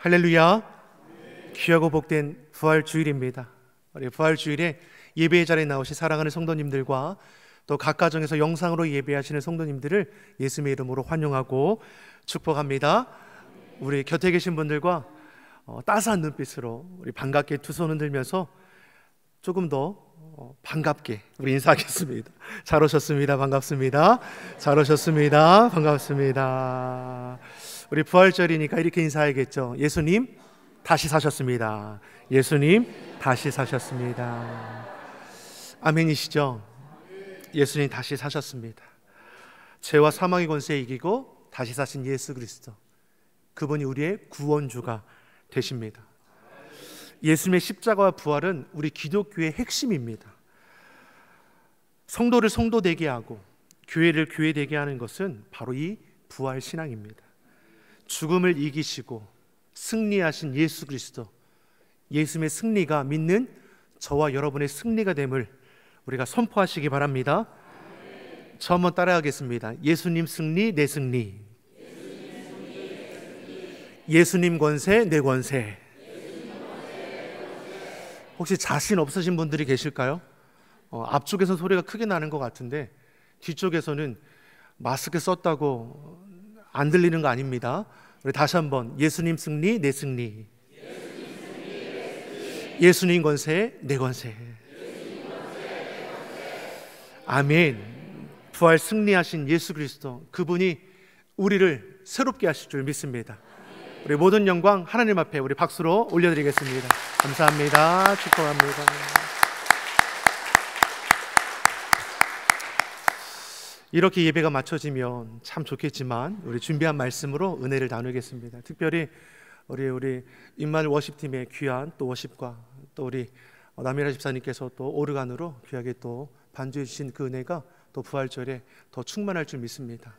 할렐루야. 귀하고 복된 부활주일입니다. 우리 부활주일에 예배의 자리에 나오신 사랑하는 성도님들과 또 각 가정에서 영상으로 예배하시는 성도님들을 예수님의 이름으로 환영하고 축복합니다. 우리 곁에 계신 분들과 따스한 눈빛으로 우리 반갑게 두 손 흔들면서 조금 더 반갑게 우리 인사하겠습니다. 잘 오셨습니다. 반갑습니다. 잘 오셨습니다. 반갑습니다. 우리 부활절이니까 이렇게 인사해야겠죠. 예수님 다시 사셨습니다. 예수님 다시 사셨습니다. 아멘이시죠? 예수님 다시 사셨습니다. 죄와 사망의 권세에 이기고 다시 사신 예수 그리스도, 그분이 우리의 구원주가 되십니다. 예수님의 십자가와 부활은 우리 기독교의 핵심입니다. 성도를 성도되게 하고 교회를 교회되게 하는 것은 바로 이 부활 신앙입니다. 죽음을 이기시고 승리하신 예수 그리스도, 예수님의 승리가 믿는 저와 여러분의 승리가 됨을 우리가 선포하시기 바랍니다. 저 한번 따라하겠습니다. 예수님 승리, 내 승리. 예수님 권세, 내 권세. 혹시 자신 없으신 분들이 계실까요? 앞쪽에서 소리가 크게 나는 것 같은데 뒤쪽에서는 마스크 썼다고 안 들리는 거 아닙니다. 우리 다시 한번 예수님 승리, 내 승리. 예수님 권세, 내 권세. 아멘. 부활 승리하신 예수 그리스도, 그분이 우리를 새롭게 하실 줄 믿습니다. 우리 모든 영광 하나님 앞에 우리 박수로 올려드리겠습니다. 감사합니다. 축복합니다. 이렇게 예배가 마쳐지면 참 좋겠지만 우리 준비한 말씀으로 은혜를 나누겠습니다. 특별히 우리 임마누엘 워십팀의 귀한 또 워십과 또 우리 남미라 집사님께서 또 오르간으로 귀하게 또 반주해 주신 그 은혜가 또 부활절에 더 충만할 줄 믿습니다.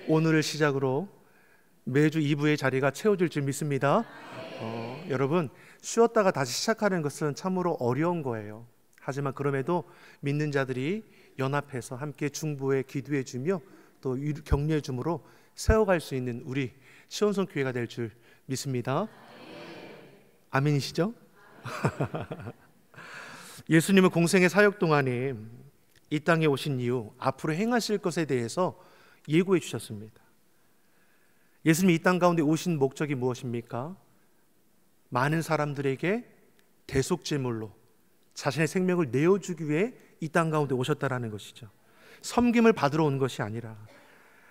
오늘을 시작으로 매주 2부의 자리가 채워질 줄 믿습니다. 여러분, 쉬었다가 다시 시작하는 것은 참으로 어려운 거예요. 하지만 그럼에도 믿는 자들이 연합해서 함께 중보에 기도해 주며 또 격려해 줌으로 세워갈 수 있는 우리 시온성 교회가 될 줄 믿습니다. 아멘이시죠? 예수님은 공생의 사역 동안에 이 땅에 오신 이후 앞으로 행하실 것에 대해서 예고해 주셨습니다. 예수님이 이 땅 가운데 오신 목적이 무엇입니까? 많은 사람들에게 대속제물로 자신의 생명을 내어주기 위해 이 땅 가운데 오셨다라는 것이죠. 섬김을 받으러 온 것이 아니라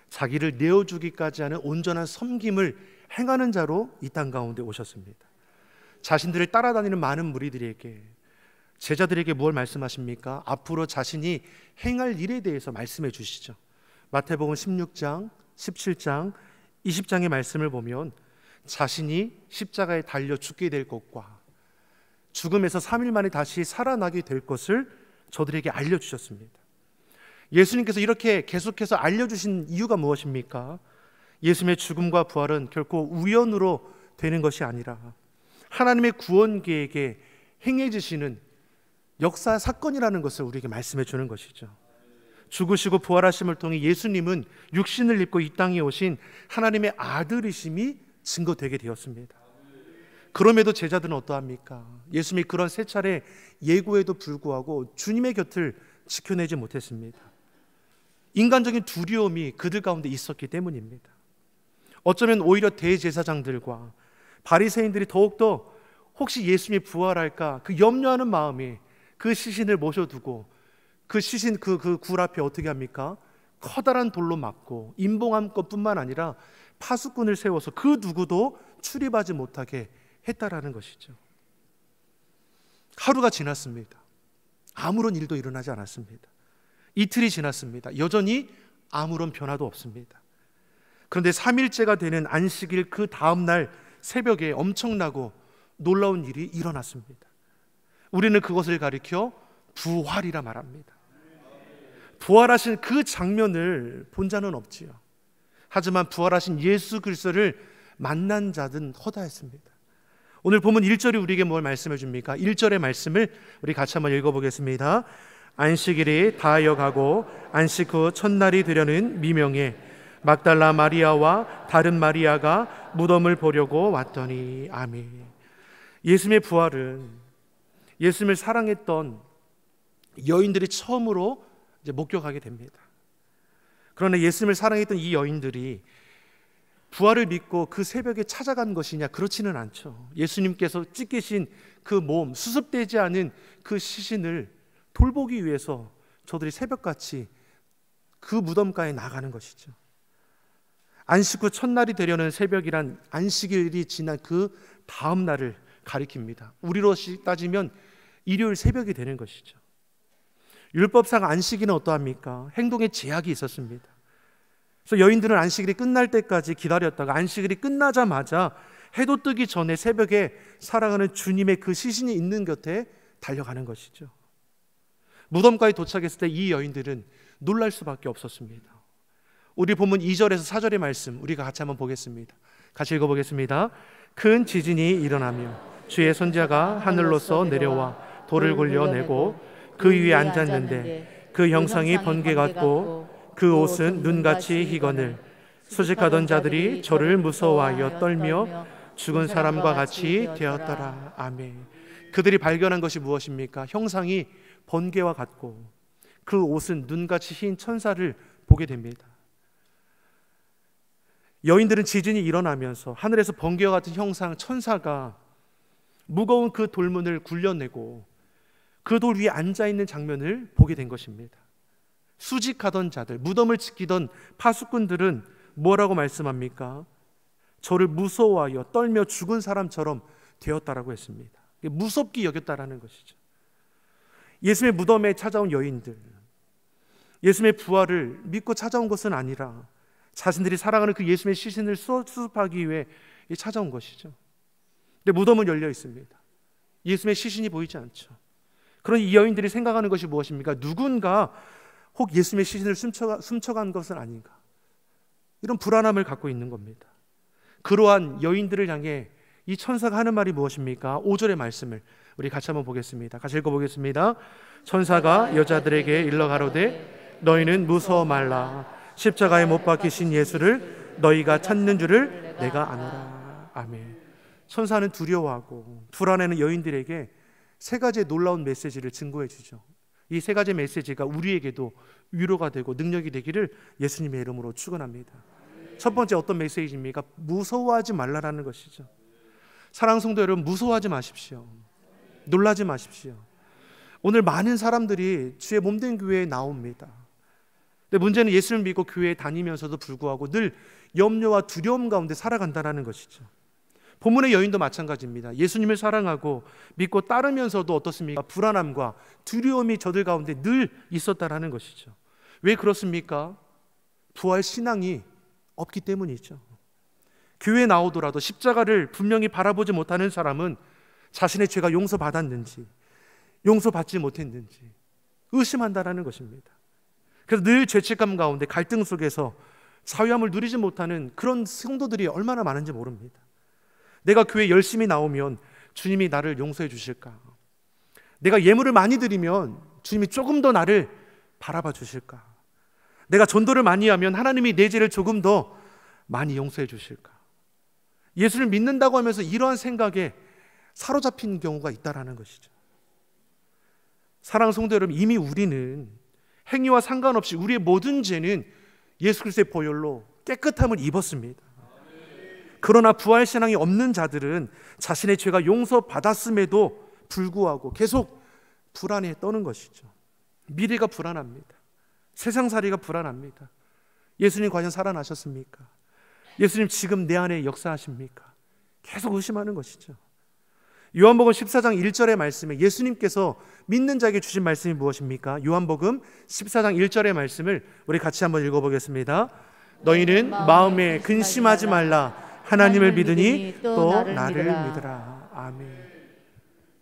자기를 내어주기까지 하는 온전한 섬김을 행하는 자로 이 땅 가운데 오셨습니다. 자신들을 따라다니는 많은 무리들에게, 제자들에게 뭘 말씀하십니까? 앞으로 자신이 행할 일에 대해서 말씀해 주시죠. 마태복음 16장, 17장, 20장의 말씀을 보면 자신이 십자가에 달려 죽게 될 것과 죽음에서 3일 만에 다시 살아나게 될 것을 저들에게 알려주셨습니다. 예수님께서 이렇게 계속해서 알려주신 이유가 무엇입니까? 예수님의 죽음과 부활은 결코 우연으로 되는 것이 아니라 하나님의 구원 계획에 행해지시는 역사 사건이라는 것을 우리에게 말씀해 주는 것이죠. 죽으시고 부활하심을 통해 예수님은 육신을 입고 이 땅에 오신 하나님의 아들이심이 증거되게 되었습니다. 그럼에도 제자들은 어떠합니까? 예수님이 그런 세 차례 예고에도 불구하고 주님의 곁을 지켜내지 못했습니다. 인간적인 두려움이 그들 가운데 있었기 때문입니다. 어쩌면 오히려 대제사장들과 바리새인들이 더욱더 혹시 예수님이 부활할까 그 염려하는 마음이 그 시신을 모셔두고 그 시신 그 굴 앞에 어떻게 합니까? 커다란 돌로 막고 임봉한 것뿐만 아니라 파수꾼을 세워서 그 누구도 출입하지 못하게 했다라는 것이죠. 하루가 지났습니다. 아무런 일도 일어나지 않았습니다. 이틀이 지났습니다. 여전히 아무런 변화도 없습니다. 그런데 3일째가 되는 안식일 그 다음날 새벽에 엄청나고 놀라운 일이 일어났습니다. 우리는 그것을 가리켜 부활이라 말합니다. 부활하신 그 장면을 본 자는 없지요. 하지만 부활하신 예수 그리스도를 만난 자는 허다했습니다. 오늘 본문 1절이 우리에게 뭘 말씀해 줍니까? 1절의 말씀을 우리 같이 한번 읽어보겠습니다. 안식일이 다하여 가고 안식 후 첫날이 되려는 미명에 막달라 마리아와 다른 마리아가 무덤을 보려고 왔더니. 아멘. 예수님의 부활은 예수님을 사랑했던 여인들이 처음으로 이제 목격하게 됩니다. 그러나 예수님을 사랑했던 이 여인들이 부활을 믿고 그 새벽에 찾아간 것이냐? 그렇지는 않죠. 예수님께서 찢기신 그 몸, 수습되지 않은 그 시신을 돌보기 위해서 저들이 새벽같이 그 무덤가에 나가는 것이죠. 안식 후 첫날이 되려는 새벽이란 안식일이 지난 그 다음 날을 가리킵니다. 우리로 따지면 일요일 새벽이 되는 것이죠. 율법상 안식일은 어떠합니까? 행동에 제약이 있었습니다. 그래서 여인들은 안식일이 끝날 때까지 기다렸다가 안식일이 끝나자마자 해도 뜨기 전에 새벽에 살아가는 주님의 그 시신이 있는 곁에 달려가는 것이죠. 무덤가에 도착했을 때 이 여인들은 놀랄 수밖에 없었습니다. 우리 본문 2절에서 4절의 말씀 우리가 같이 한번 보겠습니다. 같이 읽어보겠습니다. 큰 지진이 일어나며 주의 손자가 하늘로서 내려와 돌을 굴려내고 그 위에 앉았는데 그 형상이 번개 같고 그 옷은 눈같이 희거늘. 수직하던 자들이 저를 무서워하여 떨며 죽은 사람과 같이 되었더라. 아멘. 그들이 발견한 것이 무엇입니까? 형상이 번개와 같고 그 옷은 눈같이 흰 천사를 보게 됩니다. 여인들은 지진이 일어나면서 하늘에서 번개와 같은 형상 천사가 무거운 그 돌문을 굴려내고 그 돌 위에 앉아있는 장면을 보게 된 것입니다. 수직하던 자들, 무덤을 지키던 파수꾼들은 뭐라고 말씀합니까? 저를 무서워하여 떨며 죽은 사람처럼 되었다라고 했습니다. 무섭게 여겼다라는 것이죠. 예수님의 무덤에 찾아온 여인들, 예수님의 부활을 믿고 찾아온 것은 아니라 자신들이 살아가는 그 예수님의 시신을 수습하기 위해 찾아온 것이죠. 근데 무덤은 열려 있습니다. 예수님의 시신이 보이지 않죠. 그런 이 여인들이 생각하는 것이 무엇입니까? 누군가 혹 예수님의 시신을 훔쳐간 것은 아닌가, 이런 불안함을 갖고 있는 겁니다. 그러한 여인들을 향해 이 천사가 하는 말이 무엇입니까? 5절의 말씀을 우리 같이 한번 보겠습니다. 같이 읽어보겠습니다. 천사가 여자들에게 일러 가로되 너희는 무서워 말라. 십자가에 못 박히신 예수를 너희가 찾는 줄을 내가 아노라. 아멘. 천사는 두려워하고 불안해하는 여인들에게 세 가지의 놀라운 메시지를 증거해 주죠. 이 세 가지 메시지가 우리에게도 위로가 되고 능력이 되기를 예수님의 이름으로 축원합니다. 첫 번째 어떤 메시지입니까? 무서워하지 말라라는 것이죠. 사랑하는 성도 여러분, 무서워하지 마십시오. 놀라지 마십시오. 오늘 많은 사람들이 주의 몸된 교회에 나옵니다. 근데 문제는 예수를 믿고 교회에 다니면서도 불구하고 늘 염려와 두려움 가운데 살아간다는 것이죠. 본문의 여인도 마찬가지입니다. 예수님을 사랑하고 믿고 따르면서도 어떻습니까? 불안함과 두려움이 저들 가운데 늘 있었다라는 것이죠. 왜 그렇습니까? 부활 신앙이 없기 때문이죠. 교회에 나오더라도 십자가를 분명히 바라보지 못하는 사람은 자신의 죄가 용서받았는지 용서받지 못했는지 의심한다라는 것입니다. 그래서 늘 죄책감 가운데 갈등 속에서 사유함을 누리지 못하는 그런 성도들이 얼마나 많은지 모릅니다. 내가 교회 열심히 나오면 주님이 나를 용서해 주실까? 내가 예물을 많이 드리면 주님이 조금 더 나를 바라봐 주실까? 내가 전도를 많이 하면 하나님이 내 죄를 조금 더 많이 용서해 주실까? 예수를 믿는다고 하면서 이러한 생각에 사로잡힌 경우가 있다라는 것이죠. 사랑하는 성도 여러분, 이미 우리는 행위와 상관없이 우리의 모든 죄는 예수 그리스도의 보혈로 깨끗함을 입었습니다. 그러나 부활신앙이 없는 자들은 자신의 죄가 용서받았음에도 불구하고 계속 불안에 떠는 것이죠. 미래가 불안합니다. 세상살이가 불안합니다. 예수님 과연 살아나셨습니까? 예수님 지금 내 안에 역사하십니까? 계속 의심하는 것이죠. 요한복음 14장 1절의 말씀에 예수님께서 믿는 자에게 주신 말씀이 무엇입니까? 요한복음 14장 1절의 말씀을 우리 같이 한번 읽어보겠습니다. 너희는 마음에 근심하지 말라. 하나님을 믿으니 또 나를 믿으라. 아멘.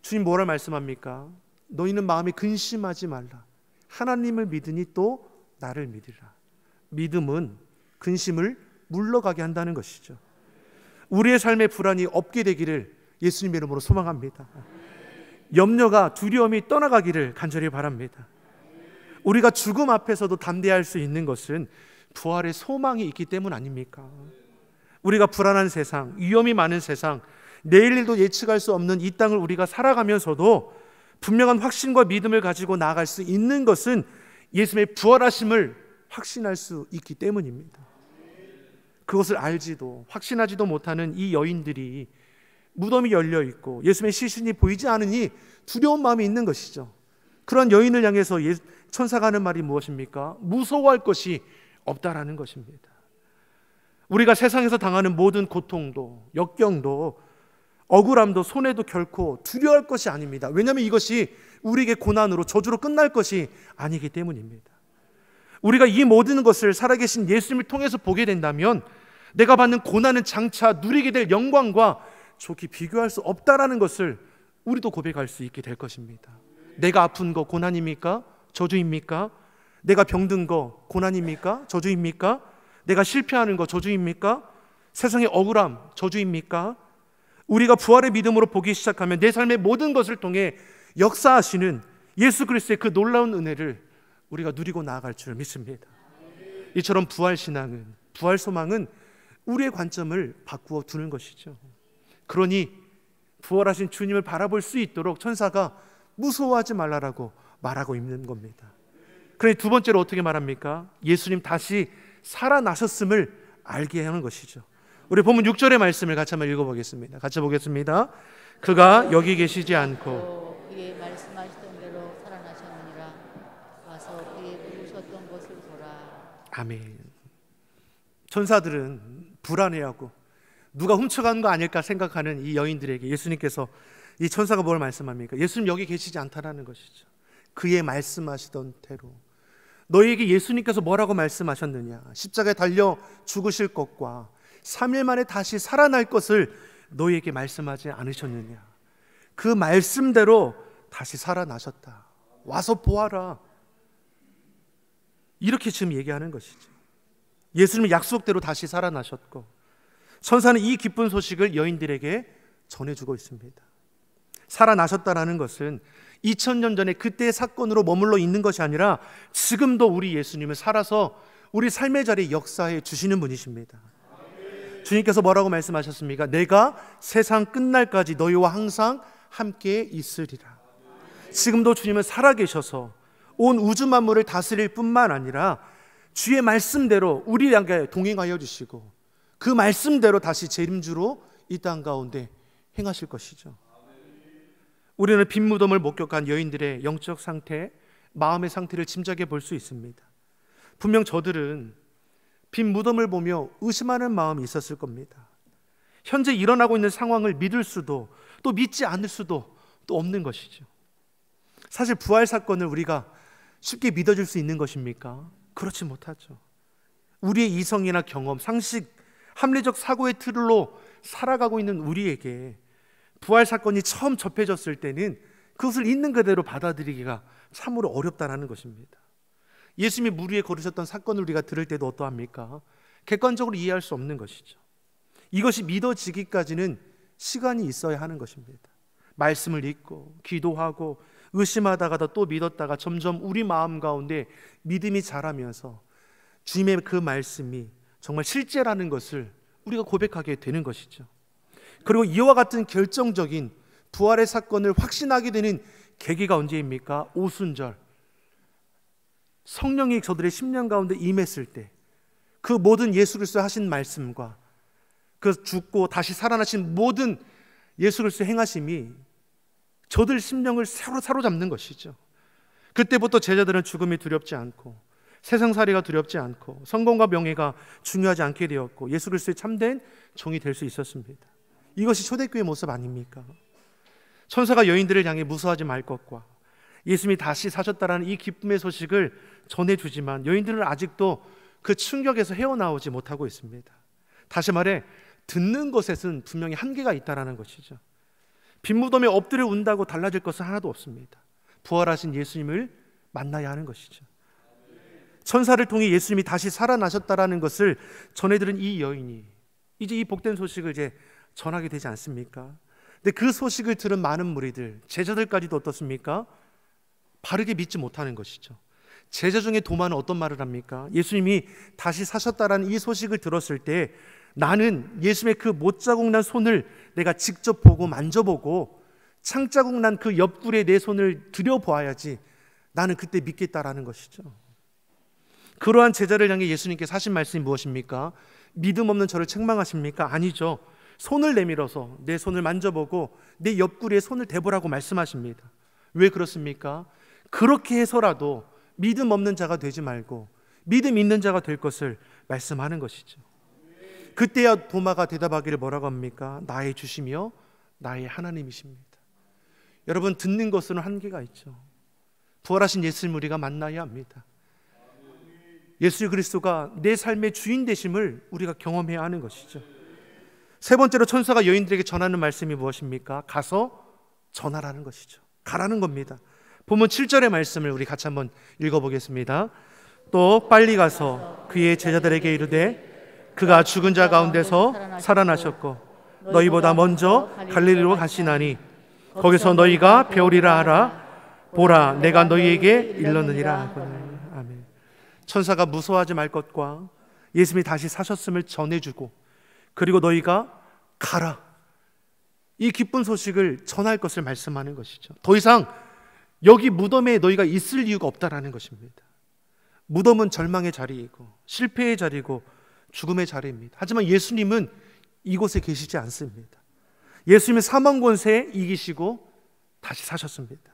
주님 뭐라 말씀합니까? 너희는 마음에 근심하지 말라. 하나님을 믿으니 또 나를 믿으라. 믿음은 근심을 물러가게 한다는 것이죠. 우리의 삶에 불안이 없게 되기를 예수님의 이름으로 소망합니다. 염려가 두려움이 떠나가기를 간절히 바랍니다. 우리가 죽음 앞에서도 담대할 수 있는 것은 부활의 소망이 있기 때문 아닙니까? 우리가 불안한 세상, 위험이 많은 세상, 내일 일도 예측할 수 없는 이 땅을 우리가 살아가면서도 분명한 확신과 믿음을 가지고 나아갈 수 있는 것은 예수님의 부활하심을 확신할 수 있기 때문입니다. 그것을 알지도 확신하지도 못하는 이 여인들이 무덤이 열려 있고 예수님의 시신이 보이지 않으니 두려운 마음이 있는 것이죠. 그런 여인을 향해서 천사가 하는 말이 무엇입니까? 무서워할 것이 없다라는 것입니다. 우리가 세상에서 당하는 모든 고통도, 역경도, 억울함도, 손해도 결코 두려워할 것이 아닙니다. 왜냐하면 이것이 우리에게 고난으로, 저주로 끝날 것이 아니기 때문입니다. 우리가 이 모든 것을 살아계신 예수님을 통해서 보게 된다면 내가 받는 고난은 장차 누리게 될 영광과 좋게 비교할 수 없다라는 것을 우리도 고백할 수 있게 될 것입니다. 내가 아픈 거 고난입니까? 저주입니까? 내가 병든 거 고난입니까? 저주입니까? 내가 실패하는 거 저주입니까? 세상의 억울함 저주입니까? 우리가 부활의 믿음으로 보기 시작하면 내 삶의 모든 것을 통해 역사하시는 예수 그리스도의 그 놀라운 은혜를 우리가 누리고 나아갈 줄 믿습니다. 이처럼 부활 신앙은, 부활 소망은 우리의 관점을 바꾸어 두는 것이죠. 그러니 부활하신 주님을 바라볼 수 있도록 천사가 무서워하지 말라라고 말하고 있는 겁니다. 그러니 두 번째로 어떻게 말합니까? 예수님 다시 살아나셨음을 알게 하는 것이죠. 우리 본문 6절의 말씀을 같이 한번 읽어보겠습니다. 같이 보겠습니다. 그가 여기 계시지 않고 그의 말씀하시던 대로 살아나셨느니라. 와서 그의 누우셨던 곳을 보라. 아멘. 천사들은 불안해하고 누가 훔쳐간 거 아닐까 생각하는 이 여인들에게 예수님께서, 이 천사가 뭘 말씀합니까? 예수님 여기 계시지 않다라는 것이죠. 그의 말씀하시던 대로. 너희에게 예수님께서 뭐라고 말씀하셨느냐? 십자가에 달려 죽으실 것과 3일 만에 다시 살아날 것을 너희에게 말씀하지 않으셨느냐? 그 말씀대로 다시 살아나셨다. 와서 보아라. 이렇게 지금 얘기하는 것이죠. 예수님은 약속대로 다시 살아나셨고 천사는 이 기쁜 소식을 여인들에게 전해주고 있습니다. 살아나셨다라는 것은 2000년 전에 그때의 사건으로 머물러 있는 것이 아니라 지금도 우리 예수님은 살아서 우리 삶의 자리에 역사해 주시는 분이십니다. 주님께서 뭐라고 말씀하셨습니까? 내가 세상 끝날까지 너희와 항상 함께 있으리라. 지금도 주님은 살아계셔서 온 우주 만물을 다스릴 뿐만 아니라 주의 말씀대로 우리에게 동행하여 주시고 그 말씀대로 다시 재림주로 이 땅 가운데 행하실 것이죠. 우리는 빈 무덤을 목격한 여인들의 영적 상태, 마음의 상태를 짐작해 볼 수 있습니다. 분명 저들은 빈 무덤을 보며 의심하는 마음이 있었을 겁니다. 현재 일어나고 있는 상황을 믿을 수도 또 믿지 않을 수도 또 없는 것이죠. 사실 부활 사건을 우리가 쉽게 믿어줄 수 있는 것입니까? 그렇지 못하죠. 우리의 이성이나 경험, 상식, 합리적 사고의 틀로 살아가고 있는 우리에게 부활 사건이 처음 접해졌을 때는 그것을 있는 그대로 받아들이기가 참으로 어렵다는 것입니다. 예수님이 물 위에 걸으셨던 사건을 우리가 들을 때도 어떠합니까? 객관적으로 이해할 수 없는 것이죠. 이것이 믿어지기까지는 시간이 있어야 하는 것입니다. 말씀을 읽고 기도하고 의심하다가도 또 믿었다가 점점 우리 마음 가운데 믿음이 자라면서 주님의 그 말씀이 정말 실제라는 것을 우리가 고백하게 되는 것이죠. 그리고 이와 같은 결정적인 부활의 사건을 확신하게 되는 계기가 언제입니까? 오순절, 성령이 저들의 심령 가운데 임했을 때 그 모든 예수 그리스도 하신 말씀과 그 죽고 다시 살아나신 모든 예수 그리스도 행하심이 저들 심령을 사로잡는 것이죠. 그때부터 제자들은 죽음이 두렵지 않고 세상살이가 두렵지 않고 성공과 명예가 중요하지 않게 되었고 예수 그리스도의 참된 종이 될 수 있었습니다. 이것이 초대교회의 모습 아닙니까? 천사가 여인들을 향해 무서워하지 말 것과 예수님이 다시 사셨다라는 이 기쁨의 소식을 전해주지만 여인들은 아직도 그 충격에서 헤어나오지 못하고 있습니다. 다시 말해 듣는 것에는 분명히 한계가 있다는 것이죠. 빈무덤에 엎드려 운다고 달라질 것은 하나도 없습니다. 부활하신 예수님을 만나야 하는 것이죠. 천사를 통해 예수님이 다시 살아나셨다라는 것을 전해들은 이 여인이 이제 이 복된 소식을 이제 전하게 되지 않습니까? 근데 그 소식을 들은 많은 무리들, 제자들까지도 어떻습니까? 바르게 믿지 못하는 것이죠. 제자 중에 도마는 어떤 말을 합니까? 예수님이 다시 사셨다라는 이 소식을 들었을 때 나는 예수님의 그 못자국 난 손을 내가 직접 보고 만져보고 창자국 난 그 옆구리에 내 손을 들여보아야지 나는 그때 믿겠다라는 것이죠. 그러한 제자를 향해 예수님께서 하신 말씀이 무엇입니까? 믿음 없는 저를 책망하십니까? 아니죠. 손을 내밀어서 내 손을 만져보고 내 옆구리에 손을 대보라고 말씀하십니다. 왜 그렇습니까? 그렇게 해서라도 믿음 없는 자가 되지 말고 믿음 있는 자가 될 것을 말씀하는 것이죠. 그때야 도마가 대답하기를 뭐라고 합니까? 나의 주시며 나의 하나님이십니다. 여러분, 듣는 것은 한계가 있죠. 부활하신 예수님 우리가 만나야 합니다. 예수 그리스도가 내 삶의 주인 되심을 우리가 경험해야 하는 것이죠. 세 번째로 천사가 여인들에게 전하는 말씀이 무엇입니까? 가서 전하라는 것이죠. 가라는 겁니다. 본문 7절의 말씀을 우리 같이 한번 읽어보겠습니다. 또 빨리 가서 그의 제자들에게 이르되 그가 죽은 자 가운데서 살아나셨고 너희보다 먼저 갈릴리로 가시나니 거기서 너희가 배우리라 하라. 보라, 내가 너희에게 일렀느니라 하거늘. 아멘. 천사가 무서워하지 말 것과 예수님이 다시 사셨음을 전해주고 그리고 너희가 가라, 이 기쁜 소식을 전할 것을 말씀하는 것이죠. 더 이상 여기 무덤에 너희가 있을 이유가 없다라는 것입니다. 무덤은 절망의 자리이고 실패의 자리고 죽음의 자리입니다. 하지만 예수님은 이곳에 계시지 않습니다. 예수님은 사망 권세에 이기시고 다시 사셨습니다.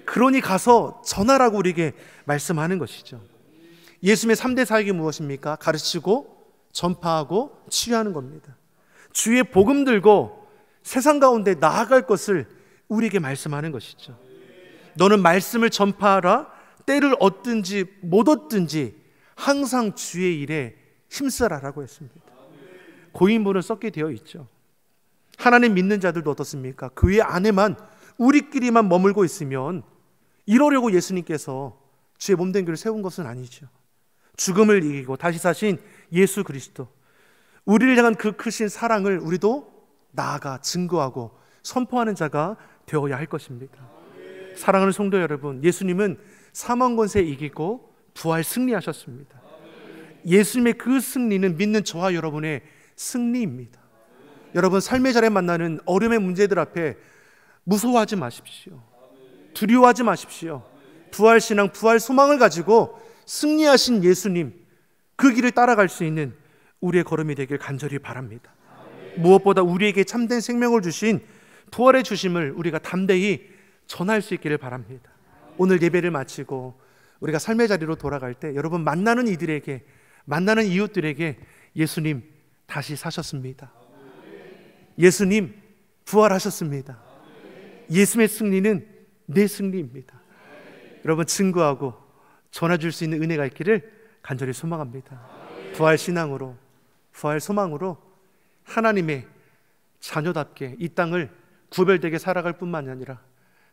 그러니 가서 전하라고 우리에게 말씀하는 것이죠. 예수님의 3대 사역이 무엇입니까? 가르치고 전파하고 치유하는 겁니다. 주의 복음 들고 세상 가운데 나아갈 것을 우리에게 말씀하는 것이죠. 너는 말씀을 전파하라. 때를 얻든지 못 얻든지 항상 주의 일에 힘쓰라라고 했습니다. 고인물은 썩게 되어 있죠. 하나님 믿는 자들도 어떻습니까? 교회 안에만 우리끼리만 머물고 있으면 이러려고 예수님께서 주의 몸된 교회를 세운 것은 아니죠. 죽음을 이기고 다시 사신 예수 그리스도, 우리를 향한 그 크신 사랑을 우리도 나아가 증거하고 선포하는 자가 되어야 할 것입니다. 사랑하는 성도 여러분, 예수님은 사망 권세에 이기고 부활 승리하셨습니다. 예수님의 그 승리는 믿는 저와 여러분의 승리입니다. 여러분, 삶의 자리에 만나는 어려움의 문제들 앞에 무서워하지 마십시오. 두려워하지 마십시오. 부활 신앙, 부활 소망을 가지고 승리하신 예수님, 그 길을 따라갈 수 있는 우리의 걸음이 되길 간절히 바랍니다. 무엇보다 우리에게 참된 생명을 주신 부활의 주심을 우리가 담대히 전할 수 있기를 바랍니다. 오늘 예배를 마치고 우리가 삶의 자리로 돌아갈 때 여러분, 만나는 이들에게, 만나는 이웃들에게 예수님 다시 사셨습니다. 예수님 부활하셨습니다. 예수님의 승리는 내 승리입니다. 여러분, 증거하고 전해줄 수 있는 은혜가 있기를 간절히 소망합니다. 부활 신앙으로, 부활 소망으로 하나님의 자녀답게 이 땅을 구별되게 살아갈 뿐만 아니라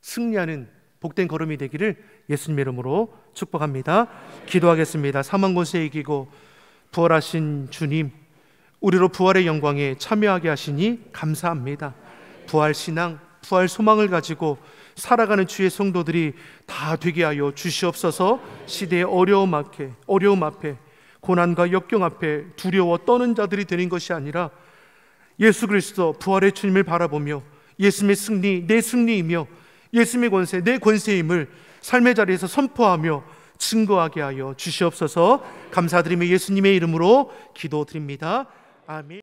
승리하는 복된 걸음이 되기를 예수님의 이름으로 축복합니다. 기도하겠습니다. 사망 권세에 이기고 부활하신 주님, 우리로 부활의 영광에 참여하게 하시니 감사합니다. 부활 신앙, 부활 소망을 가지고 살아가는 주의 성도들이 다 되게 하여 주시옵소서. 시대의 어려움 앞에 고난과 역경 앞에 두려워 떠는 자들이 되는 것이 아니라 예수 그리스도 부활의 주님을 바라보며 예수님의 승리 내 승리이며 예수님의 권세 내 권세임을 삶의 자리에서 선포하며 증거하게 하여 주시옵소서. 감사드리며 예수님의 이름으로 기도드립니다. 아멘.